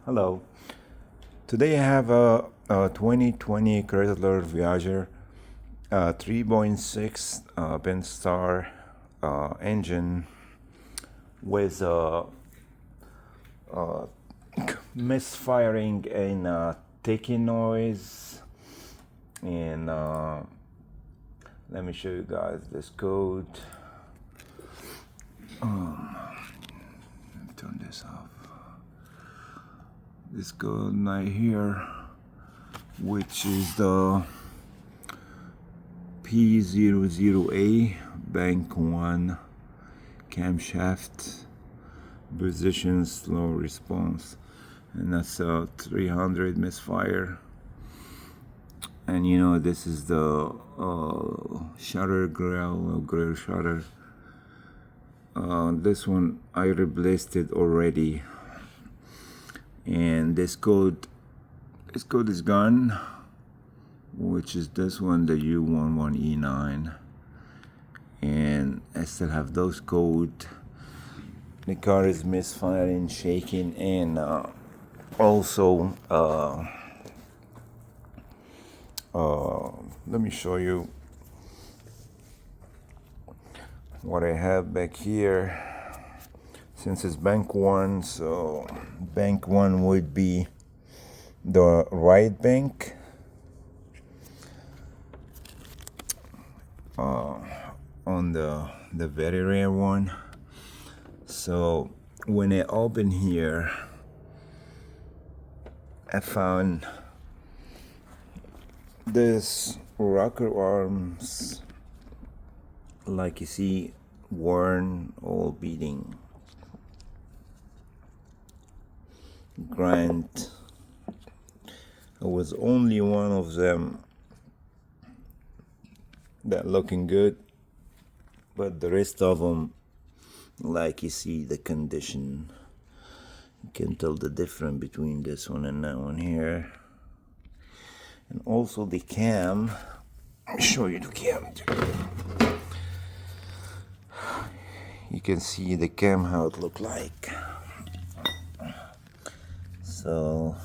Hello. Today I have a 2020 Chrysler Voyager 3.6 Pentastar engine with misfiring and ticking noise. And let me show you guys this code. Turn this off. This code right here, which is the P00A bank 1 camshaft position slow response, and that's a 300 misfire. And you know, this is the shutter grill shutter. This one I replaced it already, and this code is gone, which is this one, the U11E9, and I still have those code. The car is misfiring, shaking, and also let me show you what I have back here. Since it's bank 1, so bank 1 would be the right bank. On the very rare one. So when I open here, I found this rocker arms, like you see, worn, all beating, grind. It was only one of them that looking good, but the rest of them, like you see the condition, you can tell the difference between this one and that one here. And also the cam, let me show you the cam too. You can see the cam, how it look like. So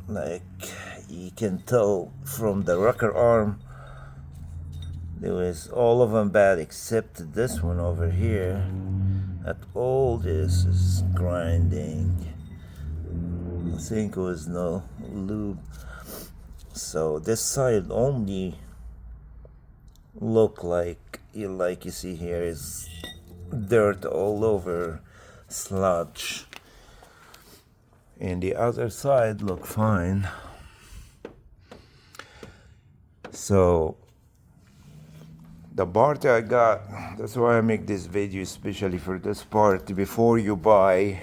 like you can tell from the rocker arm, there was all of them bad except this one over here, that all this is grinding. I think it was no lube. So this side only look like you see here is dirt all over, sludge, and the other side look fine. So the part I got, that's why I make this video especially for this part. Before you buy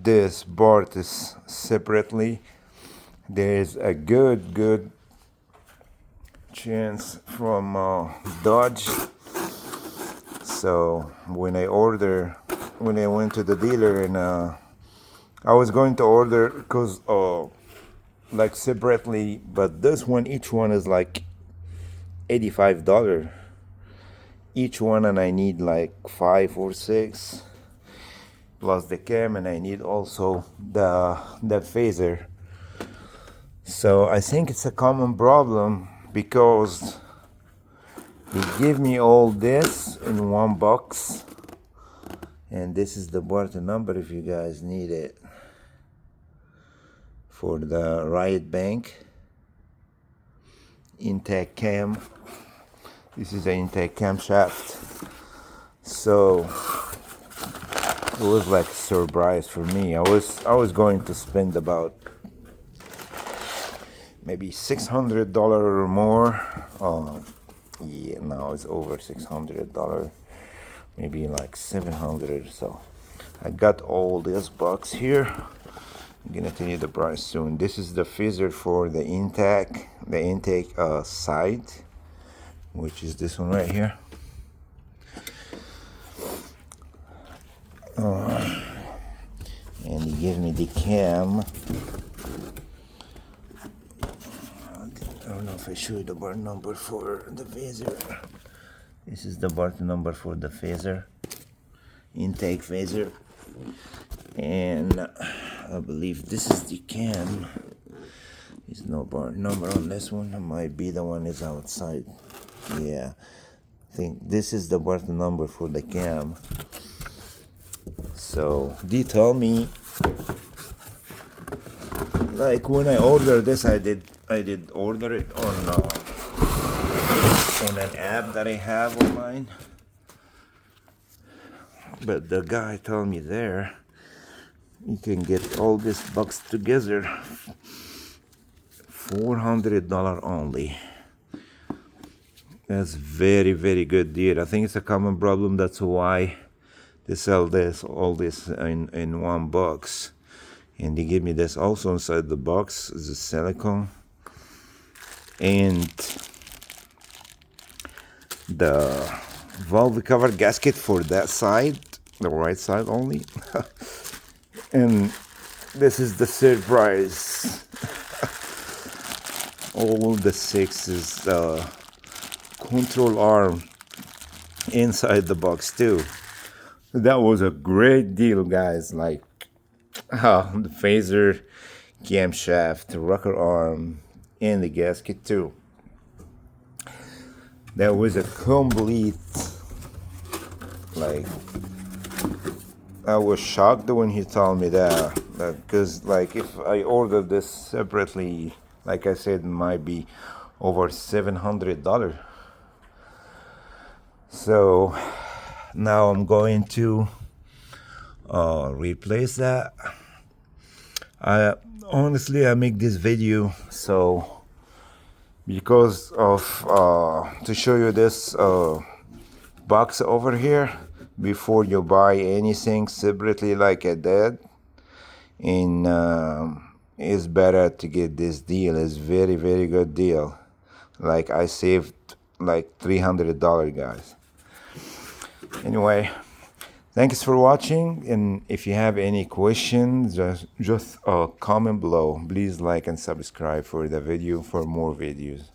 this part is separately, there is a good chance from Dodge. So when I went to the dealer, and I was going to order because like separately, but this one, each one is like $85 each one, and I need like 5 or 6 plus the cam, and I need also the phaser. So I think it's a common problem, because he gave me all this in one box, and this is the part number if you guys need it, for the right bank intake cam. This is the intake camshaft. So it was like a surprise for me. I was going to spend about maybe $600 or more. Yeah, now it's over $600, maybe like $700. So I got all this box here. I'm gonna tell you the price soon. This is the phaser for the intake side, which is this one right here. And he gave me the cam. I don't know if I show you the part number for the phaser. This is the part number for the phaser, intake phaser. And I believe this is the cam. There's no bar number on this one. It might be the one is outside. Yeah, I think this is the part number for the cam. So they told me, like when I ordered this, I did order it on an app that I have on mine. But the guy told me there, you can get all this box together, $400 only. That's very, very good deal. I think it's a common problem. That's why they sell all this in one box. And they give me this also inside the box is a silicone. And the valve cover gasket for that side, the right side only. And this is the surprise. All the 6 is the control arm inside the box too. That was a great deal, guys. Like the phaser, camshaft, rocker arm, and the gasket too. That was a complete, like, I was shocked when he told me that, because like if I ordered this separately, like I said, it might be over $700. So now I'm going to replace that. I make this video so because of to show you this box over here before you buy anything separately like I did. And it's better to get this deal. It's very, very good deal. Like I saved like $300, guys. Anyway, thanks for watching, and if you have any questions, just comment below. Please like and subscribe for the video for more videos.